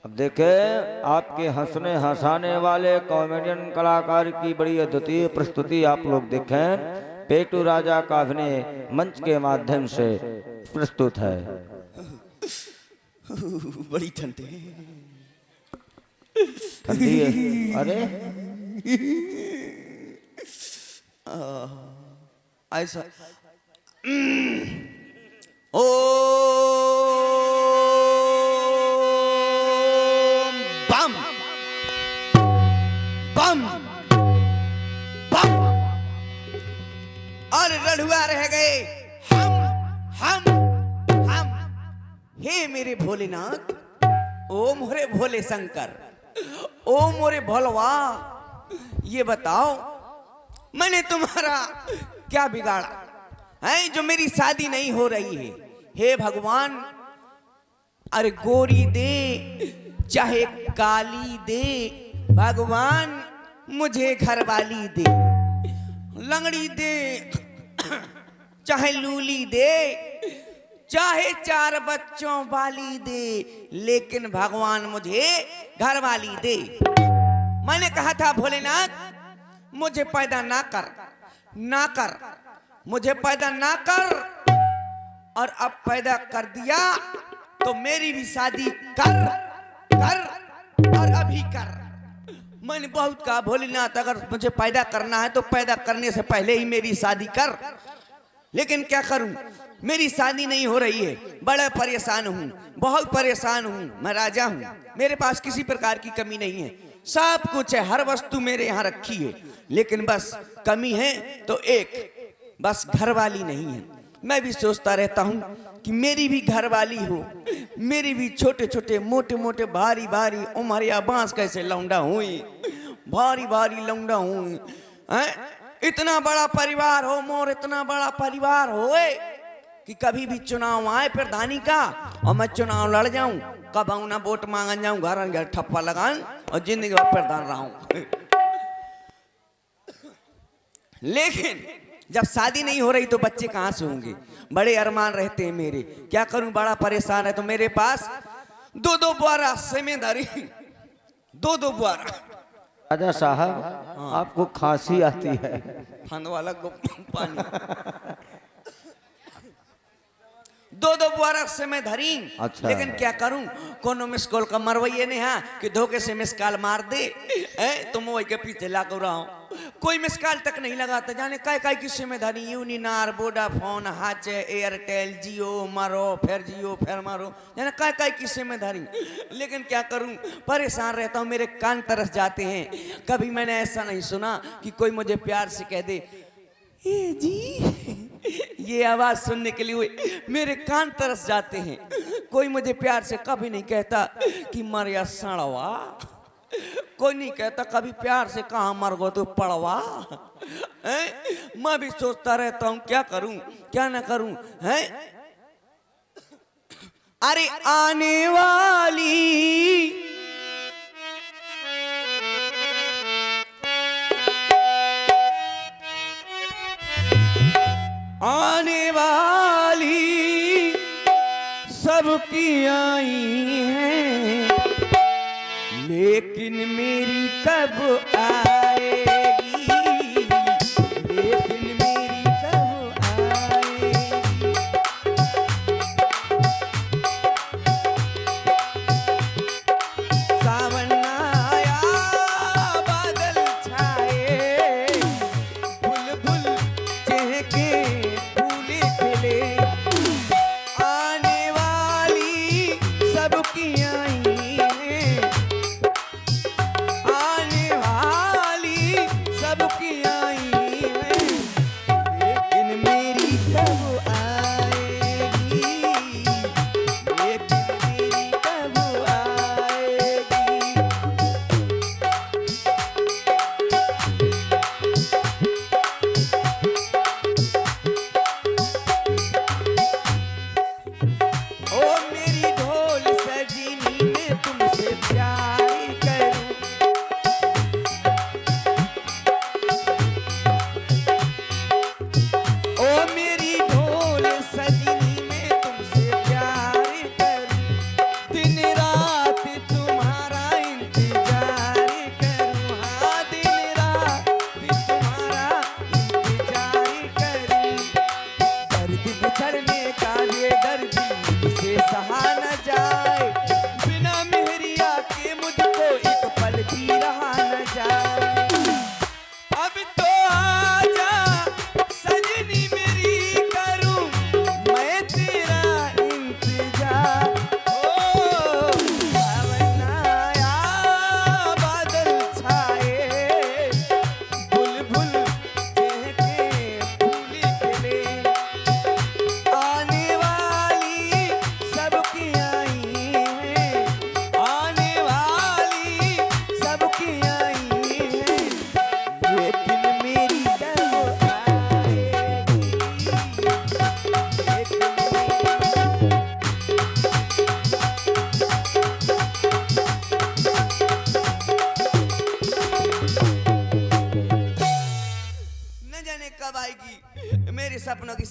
अब देखें आपके हंसने हंसाने वाले कॉमेडियन कलाकार की बड़ी अद्वितीय प्रस्तुति आप लोग देखें। पेटू राजा का अभिनय मंच के माध्यम से प्रस्तुत है। बड़ी ठंडी ठंडी है। अरे ऐसा ओ बम बम बम और रढ़ुआ रह गए हम हे मेरे भोलेनाथ, ओ मोरे भोले शंकर, ओ मोरे भोलवा, ये बताओ मैंने तुम्हारा क्या बिगाड़ा है जो मेरी शादी नहीं हो रही है। हे भगवान, अरे गोरी दे चाहे काली दे, भगवान मुझे घरवाली दे, लंगड़ी दे चाहे लूली दे, चाहे 4 बच्चों वाली दे, लेकिन भगवान मुझे घरवाली दे। मैंने कहा था भोलेनाथ मुझे पैदा ना कर, मुझे पैदा ना कर, और अब पैदा कर दिया तो मेरी भी शादी कर और अभी कर। मैंने बहुत कहा भोलेनाथ अगर मुझे पैदा करना है तो पैदा करने से पहले ही मेरी शादी कर, लेकिन क्या करूं, मेरी शादी नहीं हो रही है। बड़ा परेशान हूं, बहुत परेशान हूं। मैं राजा हूं, मेरे पास किसी प्रकार की कमी नहीं है, सब कुछ है, हर वस्तु मेरे यहाँ रखी है, लेकिन बस कमी है तो एक, बस घरवाली नहीं है। मैं भी सोचता रहता हूँ कि मेरी भी घरवाली हो, मेरी भी छोटे छोटे मोटे मोटे भारी भारी उमरिया बांस कैसे लौंडा हुई, भारी भारी लौंडा हुई, इतना बड़ा परिवार हो मोर, इतना बड़ा परिवार होए कि कभी भी चुनाव आए प्रधानी का और मैं चुनाव लड़ जाऊं, कब आऊं ना वोट मांगन जाऊं, घर ठप्पा लगाऊं और जिंदगी भर प्रधान रहूं। लेकिन जब शादी नहीं हो रही तो बच्चे कहां से होंगे, बड़े अरमान रहते हैं मेरे, क्या करूं, बड़ा परेशान है। तो मेरे पास 2 बुआरा सेमेदारी, 2 बुआरा। राजा साहब आपको खांसी आती है, फंद वाला पानी 2 बुआरा से मैं धरी। अच्छा। लेकिन क्या करूं, कोनो मिस कॉल का मरवैये ने हाँ कि धोखे से मिस कॉल मार दे, तो मैं वही के पीछे लागू रहा हूं, कोई मिस कॉल तक नहीं लगाता। जाने काय की जिम्मेदारी, यूनिनार, वोडाफोन, हाचे, एयरटेल, जियो मारो, फिर जियो फिर मारो, जाने काय की जिम्मेदारी। लेकिन क्या करूं, परेशान रहता हूं, मेरे कान तरस जाते हैं। कभी मैंने ऐसा नहीं सुना कि कोई मुझे प्यार से कह दे ए जी, ये आवाज सुनने के लिए मेरे कान तरस जाते हैं। कोई मुझे प्यार से कभी नहीं कहता कि मर या सड़वा, कोई नहीं कहता कभी प्यार से, कहाँ मर गो तो पड़वा। मैं भी सोचता रहता हूँ क्या करूं क्या ना करूं, है अरे आने वाली सबकी आई है, लेकिन मेरी कब आएगी, लेकिन मेरी कब आएगी। सावन आया बादल छाए, बुलबुल चहके फूले खिले, आने वाली सबकी आई है, आने वाली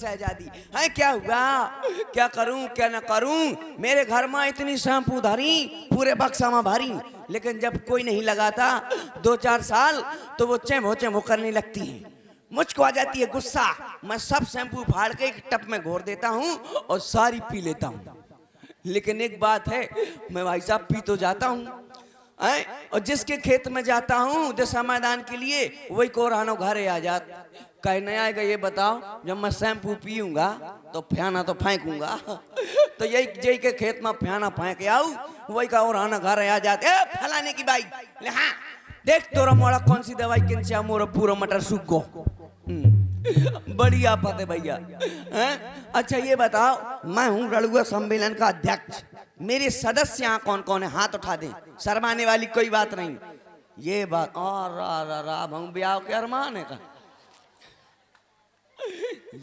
शहजादी है, क्या हुआ, क्या करूं क्या ना करूं, मेरे घर में इतनी शैम्पू धरी पूरे बक्सा में भरी, लेकिन जब कोई नहीं लगाता 2-4 साल तो वो चेमो करने लगती है। मुझको आ जाती है गुस्सा, मैं सब शैम्पू फाड़ के एक टप में घोर देता हूँ और सारी पी लेता हूँ। लेकिन एक बात है, मैं भाई साहब पी तो जाता हूँ और जिसके खेत में जाता हूँ दशा मैदान के लिए, वही कोरानो घरे आ जात कहने आएगा, ये बताओ जब मैं शैम्पू पीऊंगा तो फ्याना तो फेंकूंगा तो यही के खेत में फ्याना फेंक आऊ, वही का और घर आ जाते फलाने की बाई, हाँ देख तोरा मोड़ा कौन सी दवाई किन से मोरा पूरा मटर सूख गो। बड़ी आफत है भैया। अच्छा ये बताओ, मैं हूँ रड़ुआ सम्मेलन का अध्यक्ष, मेरे सदस्य यहाँ कौन कौन है, हाथ उठा दें, शर्माने वाली कोई बात नहीं। ये बात और ब्याह के अरमान है का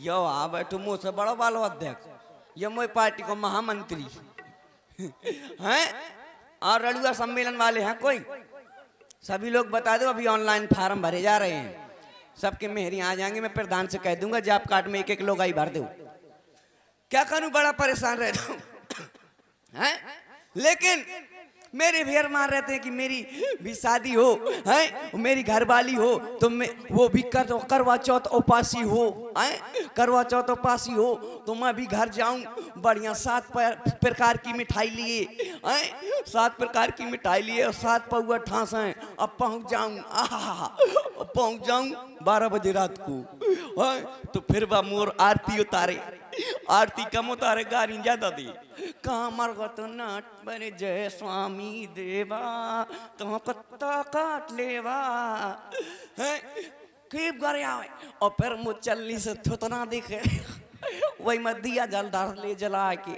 यो आ बैठो मुँह से बड़ो वालो अध्यक्ष, ये मोई पार्टी को महामंत्री हैं। और रड़ुआ सम्मेलन वाले हैं कोई, सभी लोग बता दो, अभी ऑनलाइन फार्म भरे जा रहे हैं, सबके मेहरी आ जाएंगे, मैं प्रधान से कह दूंगा जॉब कार्ड में एक लोग आई भर दो। क्या करूं, बड़ा परेशान रहता हूं हैं, लेकिन मेरे भी अरमान रहते हैं कि मेरी भी शादी हो, हैं मेरी घरवाली हो, तो मैं वो भी करवा चौथ उपासी हो, हैं करवा चौथ उपासी हो तो मैं भी घर जाऊं, बढ़िया 7 प्रकार की मिठाई लिए, हैं 7 प्रकार की मिठाई लिए और 7 पौआ ठास हैं, अब पहुंच जाऊं, पहुंच जाऊं 12 बजे रात को, तो फिर वह मोर आरती उतारे, आरती कम उतारे गारी ज्यादा दी, कहाँ मरगत नट बने जय स्वामी देवा, कहाँ कत्ता काट लेवा, हैं खूब गरे आवे और फिर मुझ चलनी से थुतना दिखे वही मैं दिया जल डाल ले जला के,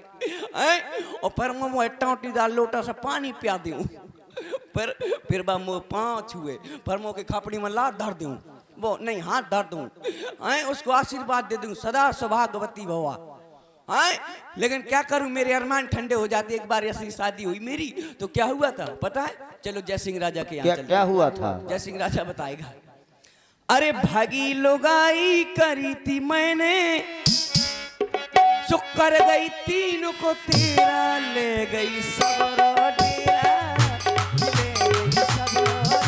और फिर मैं टोटी डाल लोटा से पानी पिया दूं, फिर बा मुँह 5 छुए, फिर मुँह के खपड़ी में लात धर दूं, वो नहीं हाथ धर दूं, उसको आशीर्वाद दे दूं सदा सौभाग्यवती भवा। लेकिन क्या करूं, मेरे अरमान ठंडे हो जाते। एक बार ऐसी शादी हुई मेरी, तो क्या हुआ था पता है, चलो जय सिंह राजा के यहाँ क्या हुआ था, जय सिंह राजा बताएगा। अरे भागी लोगाई करी थी मैंने, सुकर गई 3 को तेरा, ले गई सब डेरा, ले गई सब डेरा।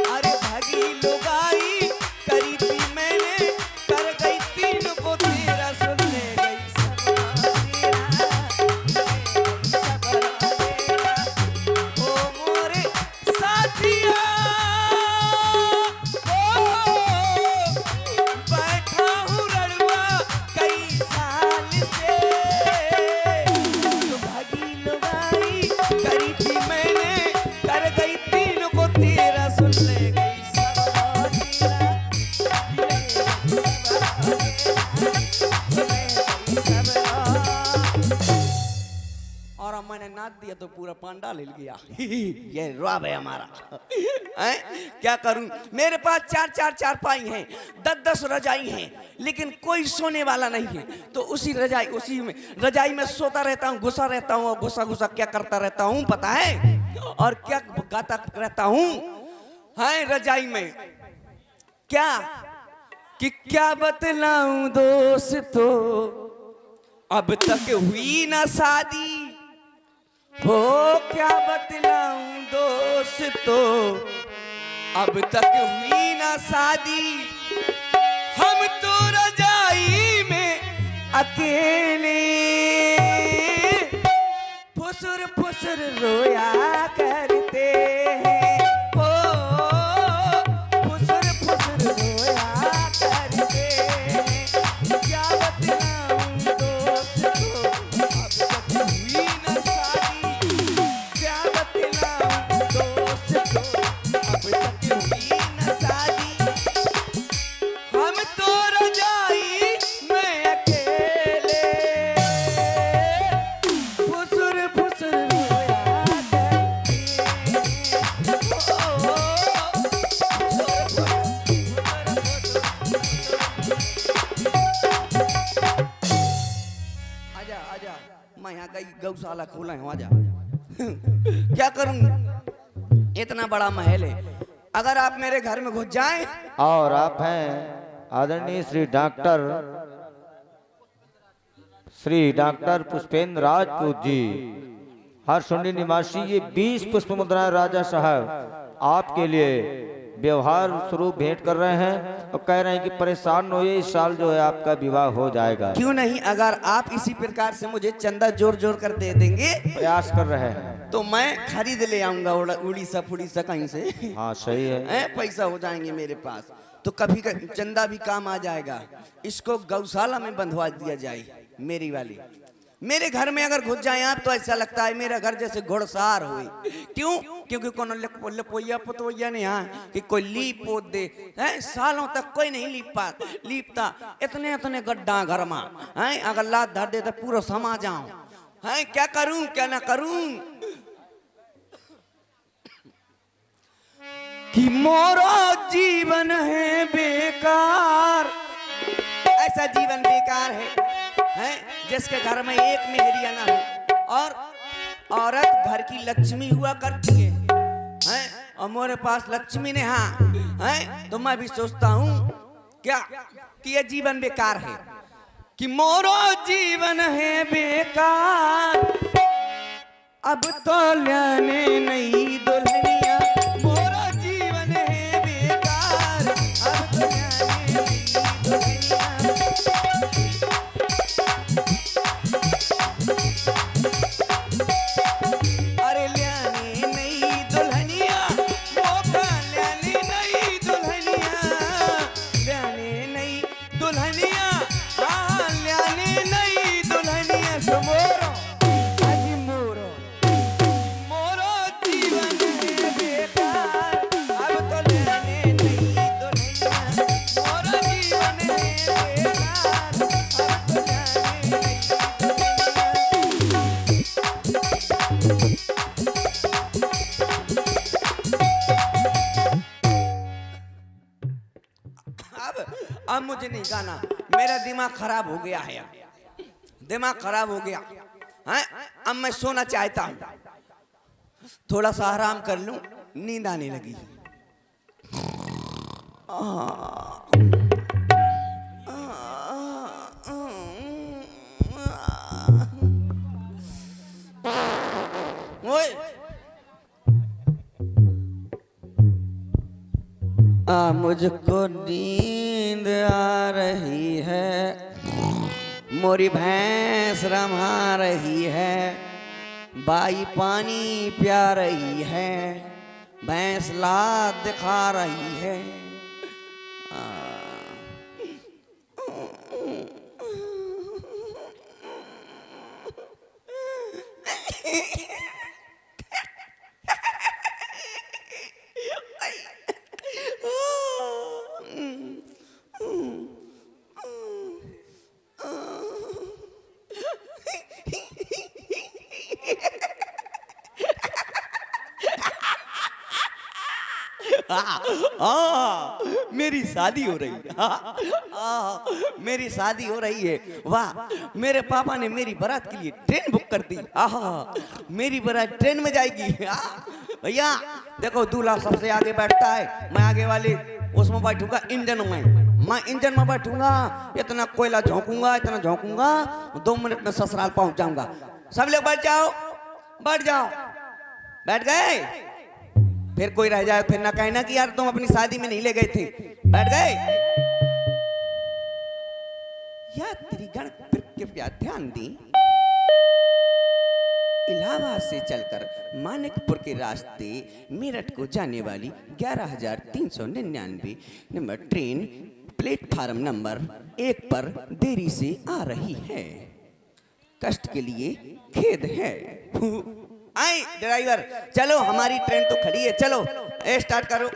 अरे भागी लोगाई करी थी मैंने, कर गई 3 को तेरा, सुन ले गई सब डेरा, सब डेरा। ओ मोरे साथिया बैठा हूँ रड़ुआ कई साल से, तो भागी लुगाई करी थी मैंने, कर गई 3 को तेरा, सुन ले गई सब डेरा, और मैंने नाच दिया तो पूरा पांडा ले गया ये रॉब है हमारा हैं? क्या करूं, मेरे पास 4-4 चारपाई हैं, 10-10 रजाई हैं, लेकिन कोई सोने वाला नहीं है, तो उसी रजाई में सोता रहता हूँ, घुसा रहता हूँ, और घुसा क्या करता रहता हूँ पता है, और क्या गाता रहता हूँ हैं रजाई में, क्या बतलाऊं दोस्तों, अब तक हुई ना शादी, हो क्या बतलाऊं दोस्तों, अब तक हुई ना शादी, हम तो रजाई में अकेले फुसुर फुसुर रोया करते हैं, हो फुसुर फुसुर रोया करते हैं, क्या बतलाऊं दोस्तों, अब तक हुई ना शादी, क्या बतलाऊं दोस्तों, अब तक हुई ना शादी, हम तो रजाई में अकेले फुसुर फुसुर रोया करते हैं, ओ, आजा आजा, मैं यहाँ गौशाला खोला हूँ, आजा क्या करूं, इतना बड़ा महल है, अगर आप मेरे घर में घुस जाएं और आप हैं आदरणीय श्री डॉक्टर पुष्पेंद्र राजपूत जी हरसुंडी निवासी, ये 20 पुष्प मुद्राएं राजा साहब आपके लिए व्यवहार स्वरूप भेंट कर रहे हैं और कह रहे हैं कि परेशान न होइए, इस साल जो है आपका विवाह हो जाएगा। क्यों नहीं, अगर आप इसी प्रकार से मुझे चंदा जोर जोर कर दे देंगे, प्रयास कर रहे हैं, तो मैं खरीद ले आऊंगा उड़ीसा फुड़ीसा कहीं से। हाँ सही है, पैसा हो जाएंगे मेरे पास, तो कभी चंदा भी काम आ जाएगा। इसको गौशाला में बंधवा दिया जाए मेरी वाली। मेरे घर में अगर घुस जाए आप तो ऐसा लगता है मेरा घर जैसे घोड़सार हुई। क्यों? क्योंकि कोनो लपोया पुतोया नहीं है कि कोई लीप पोत दे है, सालों तक कोई नहीं लीपता। इतने इतने गड्ढा घर में है, अगर लात धर दे तो पूरा समा जाऊं है। क्या करूं क्या ना करूं कि मोरो जीवन है बेकार। ऐसा जीवन बेकार है जिसके घर में एक मेहरिया ना हो और औरत घर की लक्ष्मी हुआ करती है और मेरे पास लक्ष्मी ने हाँ है, तो मैं भी सोचता हूँ क्या कि ये जीवन बेकार है, कि मोरो जीवन है बेकार। अब तो लेने नई दुल्हनिया, मोरो जीवन है बेकार। अब तो लेने नई दुल्हनिया। अरे लेने नई दुल्हनिया, मौका लेने नई दुल्हनिया, लेने नई दुल्हनिया, हाँ लेने नई दुल्हनिया। सो मोरो अजी मोरो, मोरो जीवन है बेकार। अब तो लेने नई दुल्हनिया, मोरो जीवन है बेकार। अब तो लेने नई अब मुझे नहीं गाना, मेरा दिमाग खराब हो गया है, दिमाग खराब हो गया है। अब मैं सोना चाहता हूँ, थोड़ा सा आराम कर लूं, नींद आने लगी। ओए मुझको नींद आ रही है, मोरी भैंस रमा रही है, बाई पानी पिया रही है, भैंस लात दिखा रही है। मेरी शादी हो रही है, मेरी शादी हो रही है। वाह, मेरे पापा ने मेरी बारात के लिए ट्रेन बुक कर दी। मेरी बारात ट्रेन में जाएगी। भैया देखो, दूल्हा सबसे आगे बैठता है, मैं आगे वाली उसमें बैठूंगा इंजन में। मैं इंजन में बैठूंगा, इतना कोयला झोंकूंगा, इतना झोंकूंगा, 2 मिनट में ससुराल पहुंच जाऊंगा। सब लोग बैठ जाओ, बैठ जाओ। बैठ गए? फिर कोई रह जाए, फिर ना कहना कि यार तुम अपनी शादी में नहीं ले गए थे। बैठ गए? यात्रीगण कृपया ध्यान दी, इलाहाबाद से चलकर मानिकपुर के रास्ते मेरठ को जाने वाली 11,399 नंबर ट्रेन प्लेटफार्म नंबर 1 पर देरी से आ रही है। कष्ट के लिए खेद है। आई ड्राइवर, चलो हमारी ट्रेन तो खड़ी है, चलो स्टार्ट करो।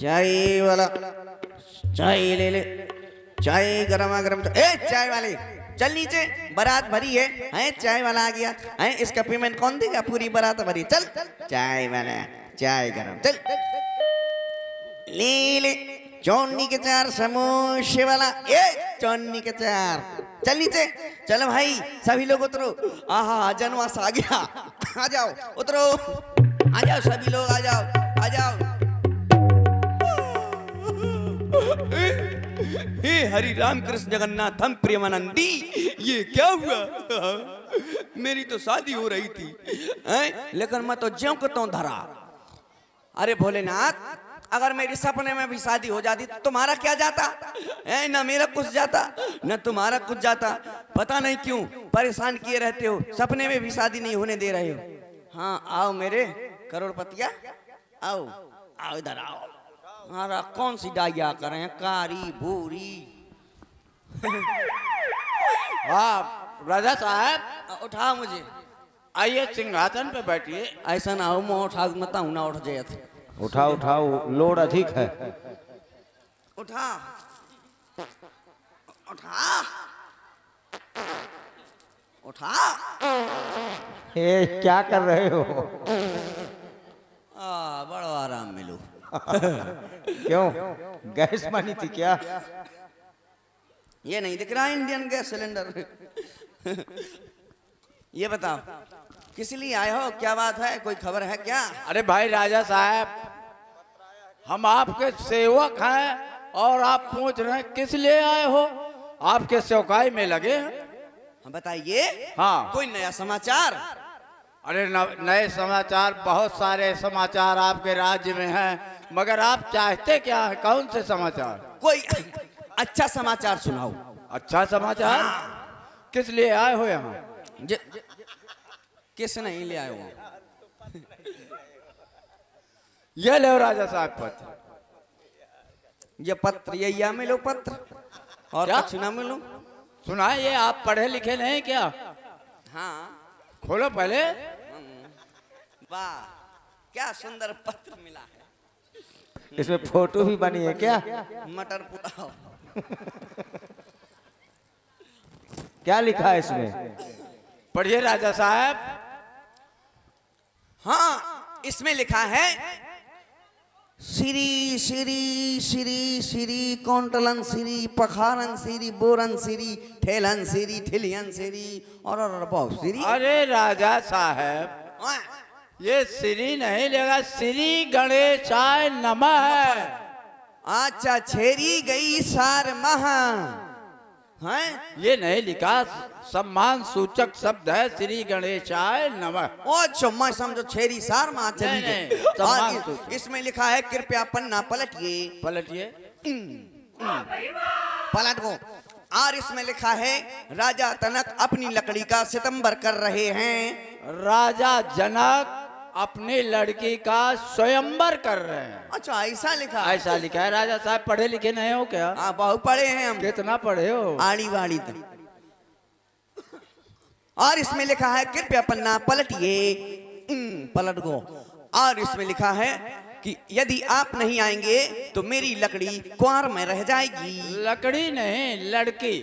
चाय वाला, चाय ले ले, चाय गरमा गरम। ए चाय वाले चल नीचे, बारात भरी है चाय वाला आ गया है, इसका पेमेंट कौन देगा? पूरी बारात भरी, चल चाय वाला, चाय गरम, चल ले ले। चौन्नी के 4 समोसे वाला, ए चौन्नी के 4, चल नीचे, चलो भाई सभी लोग उतरो। आहा जनवास आ गया, आ जाओ उतरो, आ जाओ सभी लोग, आ जाओ आ जाओ। हे हरि राम कृष्ण जगन्नाथ हम प्रेमानंदी, ये क्या हुआ? मेरी तो शादी हो रही थी लेकिन मैं तो ज्यों को त्यों धरा। अरे भोलेनाथ, अगर मेरे सपने में भी शादी हो जाती तो तुम्हारा क्या जाता? ना मेरा कुछ जाता न तुम्हारा कुछ जाता। पता नहीं क्यों परेशान किए रहते हो, सपने में भी शादी नहीं होने दे रहे हो। हाँ आओ मेरे करोड़पतिया, आओ आओ इधर आओ। हमारा कौन सी डाइया करें, कारी भूरी? हाँ राजा साहब, उठाओ मुझे। आइए सिंहासन पे बैठिए। ऐसा ना हो मैं उठा मत ना उठ जाए। उठाओ उठाओ, लोड अधिक है। उठा उठा उठा। ये क्या कर रहे हो? बड़ो आराम मिलो। क्यों, गैस पानी थी क्या? ये नहीं दिख रहा इंडियन गैस सिलेंडर? ये बताओ किस लिए आए हो, क्या बात है, कोई खबर है क्या? अरे भाई राजा साहब, हम आपके सेवक हैं और आप पूछ रहे हैं किस लिए आए हो? आपके सेवकाई में लगे हैं। बताइए। हाँ। कोई नया समाचार? अरे नए समाचार, बहुत सारे समाचार आपके राज्य में हैं, मगर आप चाहते क्या है? कौन से समाचार? कोई अच्छा समाचार सुनाओ। अच्छा समाचार? किस लिए आए हो यहाँ? किस नहीं ले आए हो? ये लो राजा साहब पत्र। ये पत्र, ये या मिलो पत्र और क्या? कुछ ना मिलो? सुना ये आप पढ़े लिखे नहीं क्या? हाँ। खोलो पहले। वाह क्या सुंदर पत्र मिला है। इसमें फोटो भी बनी है क्या? मटर पुलाव। क्या लिखा है इसमें? पढ़िए राजा साहब। हाँ इसमें लिखा है, श्री श्री श्री श्री कौंटलन श्री पखारन श्री बोरन श्री ठेलन श्री ठिलियन श्री और बहुत श्री। अरे राजा साहब, ये श्री नहीं लेगा, श्री गणेशाय नमः है। अच्छा छेरी गई सार महा है, ये नहीं लिखा, सम्मान सूचक शब्द है, श्री गणेशाय नमः। अच्छा मैं समझो छेरी सार माँ चली नहीं, गई। सम्मान और सूचक। इसमें लिखा है कृपया पन्ना पलटिए। पलटिए। पलट को। और इसमें लिखा है राजा तनक अपनी लकड़ी का सितंबर कर रहे हैं। राजा जनक अपनी लड़की का स्वयंवर कर रहे हैं। अच्छा ऐसा लिखा है? ऐसा लिखा है। राजा साहब पढ़े लिखे नहीं हो क्या? हाँ बहुत पढ़े हैं हम। कितना पढ़े हो? आड़ी वाड़ी तक। और इसमें लिखा है कृपया पन्ना पलटिए। पलट गो। और इसमें लिखा है कि यदि आप नहीं आएंगे तो मेरी लकड़ी कुंवार में रह जाएगी। लकड़ी नहीं, लड़की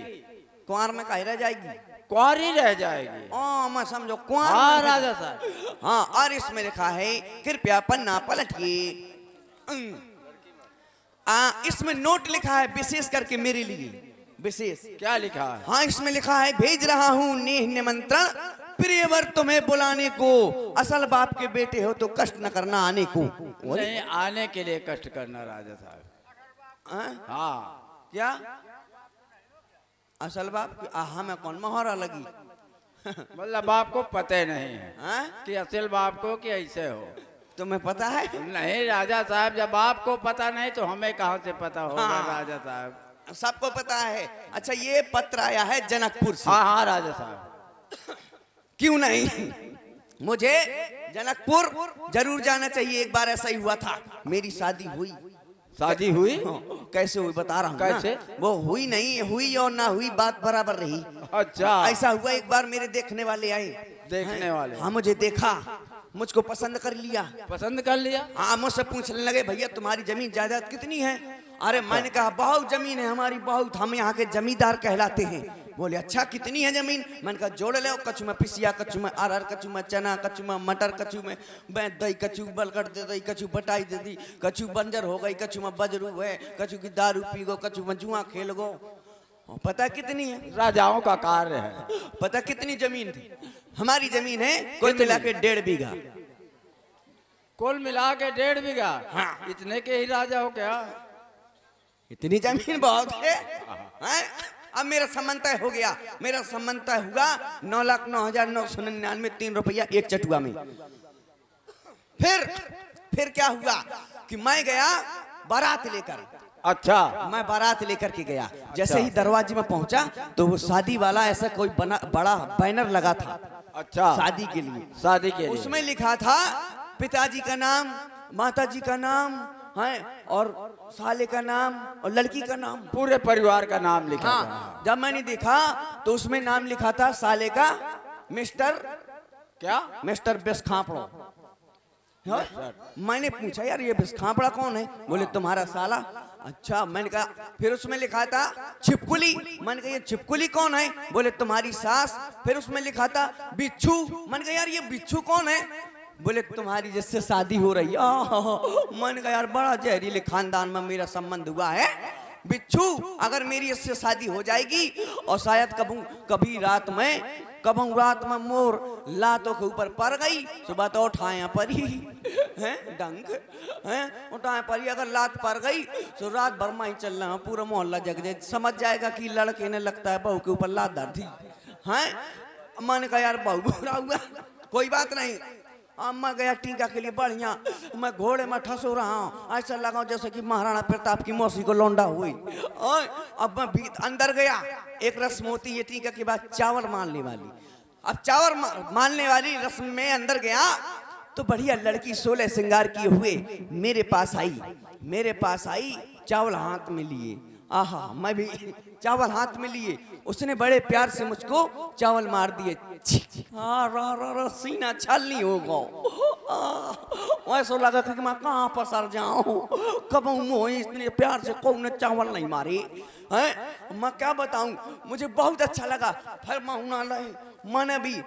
कुंवार में काहे रह जाएगी? कुंवारी रह जाएगी। ओ मैं समझो कुंवार हाँ में। राजा साहब। हाँ और इसमें लिखा है कृपया पन्ना पलटिए। इसमें नोट लिखा है विशेष करके मेरे लिए। विशेष क्या लिखा है? हाँ इसमें लिखा है भेज रहा हूँ नेह निमंत्रण प्रियवर तुम्हें बुलाने को, असल बाप के बेटे हो तो कष्ट न करना आने को। नहीं, आने के लिए कष्ट करना राजा साहब। हाँ। क्या असल बाप की हमें कौन मोहरा लगी? मतलब आपको पता नहीं है हाँ? कि असल बाप को कि ऐसे हो। तुम्हें पता है? नहीं राजा साहब, जब आपको पता नहीं तो हमें कहाँ से पता होगा? हाँ। राजा साहब सबको पता है। अच्छा ये पत्र आया है जनकपुर से। हाँ हाँ राजा साहब। क्यों नहीं, मुझे जनकपुर जरूर जाना चाहिए। एक बार ऐसा ही हुआ था, मेरी शादी हुई। शादी हुई? कैसे हुई बता रहा हूँ ना। कैसे? वो हुई नहीं, हुई और ना हुई बात बराबर रही। अच्छा। ऐसा हुआ एक बार मेरे देखने वाले आए। देखने वाले? हाँ मुझे देखा मुझको पसंद कर लिया। पसंद कर लिया। हाँ, मुझसे पूछने लगे भैया तुम्हारी जमीन जायदाद कितनी है? अरे मैंने कहा बहुत जमीन है हमारी, बहुत, हम यहाँ के जमींदार कहलाते हैं। बोले अच्छा कितनी है जमीन? मैंने कहा जोड़ ले, कछु में पिसिया, कछु में अरहर, कछु में चना, कछु में मटर, कछु में दही, कछु बलगट दे दी, कछु बटाई दे दी, कछु बंजर हो गई, कछु में बजरू है, कछु की दारू पी गो, कछु में जुआ खेल गो। पता कितनी है? राजाओं का कार्य है। पता कितनी जमीन थी? हमारी जमीन है कुल मिला के 1.5 बीघा। कुल मिला के 1.5 बीघा? हाँ। इतने के ही राजा हो क्या? इतनी जमीन बहुत है, हैं? अब मेरा संबंध तय हो गया। मेरा संबंध तय हुआ 9,09,999 3 रुपया एक चटुआ में। फिर क्या हुआ कि मैं गया बारात लेकर। अच्छा। मैं बारात लेकर के गया। जैसे ही दरवाजे में पहुंचा तो वो शादी वाला ऐसा कोई बड़ा बैनर लगा था। अच्छा। शादी के लिए। शादी के लिए उसमें लिखा था पिताजी का नाम, माताजी का नाम है, और साले का नाम और लड़की का नाम, पूरे परिवार का नाम लिखा था। हाँ, जब मैंने देखा तो उसमें नाम लिखा था साले का मिस्टर बिस्खापड़ो। मैंने पूछा यार ये बिस्खापड़ा कौन है? बोले तुम्हारा साला। अच्छा, मैंने कहा, फिर उसमें लिखा था छिपकुली। मैंने कहा ये छिपकुली कौन है? बोले तुम्हारी सास। फिर उसमें लिखा था बिच्छू। मैंने कहा यार ये बिच्छू कौन है? बोले तुम्हारी जिससे शादी हो रही है। मैंने कहा यार बड़ा जहरीले खानदान में मेरा संबंध हुआ है। बिच्छू, अगर मेरी इससे शादी हो जाएगी और शायद कभी रात में मोर लातों के ऊपर पड़ गई, सुबह तो उठाया परी हैं डंक हैं, उठाया परी, अगर लात पड़ गई तो रात भर में ही चल रहा, पूरा मोहल्ला जग जाए, समझ जाएगा कि लड़के ने लगता है बहू के ऊपर लात डाल दी हैं। मैंने कहा यार बहू बुरा हुआ, कोई बात नहीं। अम्मा गया टीका के लिए बढ़िया, मैं घोड़े में ठसो रहा हूँ, ऐसा लगा जैसे कि महाराणा प्रताप की मौसी को लौंडा हुई। अब मैं अंदर गया, एक रस्म होती है टीका के बाद चावल मारने वाली। अब चावल मारने वाली रस्म में अंदर गया तो बढ़िया लड़की 16 श्रृंगार किए हुए मेरे पास आई, चावल हाथ में लिए। आहा, मैं भी चावल हाथ में लिए। उसने बड़े प्यार से मुझको चावल मार दिए। सीना छलनी हो गो। ऐसा लगा कि मैं कहाँ पसर जाऊं, कब मोही इतने प्यार से कौन चावल नहीं मारे हैं। मैं क्या बताऊं, मुझे बहुत अच्छा लगा। फिर मैंने भी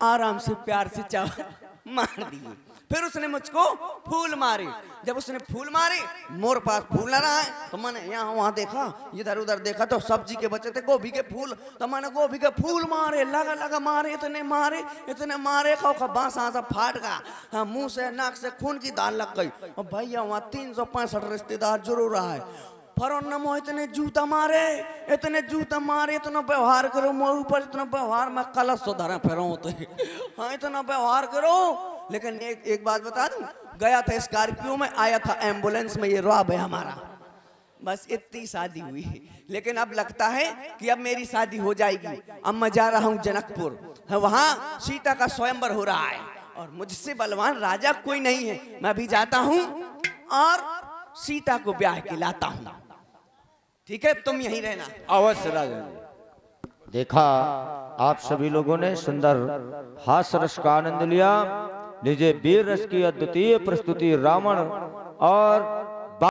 आराम से प्यार से चावल मार दिए। फिर उसने मुझको फूल मारे। जब उसने फूल मारे, मोर पास फूल न रहा है, तो मैंने यहाँ वहाँ देखा, इधर उधर देखा तो सब्जी के बचे थे गोभी के फूल, तो मैंने गोभी के फूल मारे, लगा मारे, इतने मारे का बांस से फाट गया। हाँ, मुंह से नाक से खून की धार लग गई। और भैया वहाँ 365 रिश्तेदार जरूर रहा है। फरो इतने जूता मारे, इतना व्यवहार करो मोह ऊपर, इतना व्यवहार में कलश सुधारा फिर हाँ, इतना व्यवहार करो। लेकिन एक बात बता दूं, गया था स्कॉर्पियो में, आया था एम्बुलेंस में, ये रॉब है हमारा। बस इतनी शादी हुई। लेकिन अब लगता है कि अब मेरी शादी हो जाएगी। अब मैं जा रहा हूँ जनकपुर, वहाँ सीता का स्वयंवर हो रहा है और मुझसे बलवान राजा कोई नहीं है। मैं भी जाता हूँ और सीता को ब्याह के लाता हूँ। ठीक है, तुम यहीं रहना। अवश्य राजा। देखा आप सभी लोगों ने सुंदर हास्य रस का आनंद लिया। लीजिए वीर रस की अद्वितीय प्रस्तुति रावण और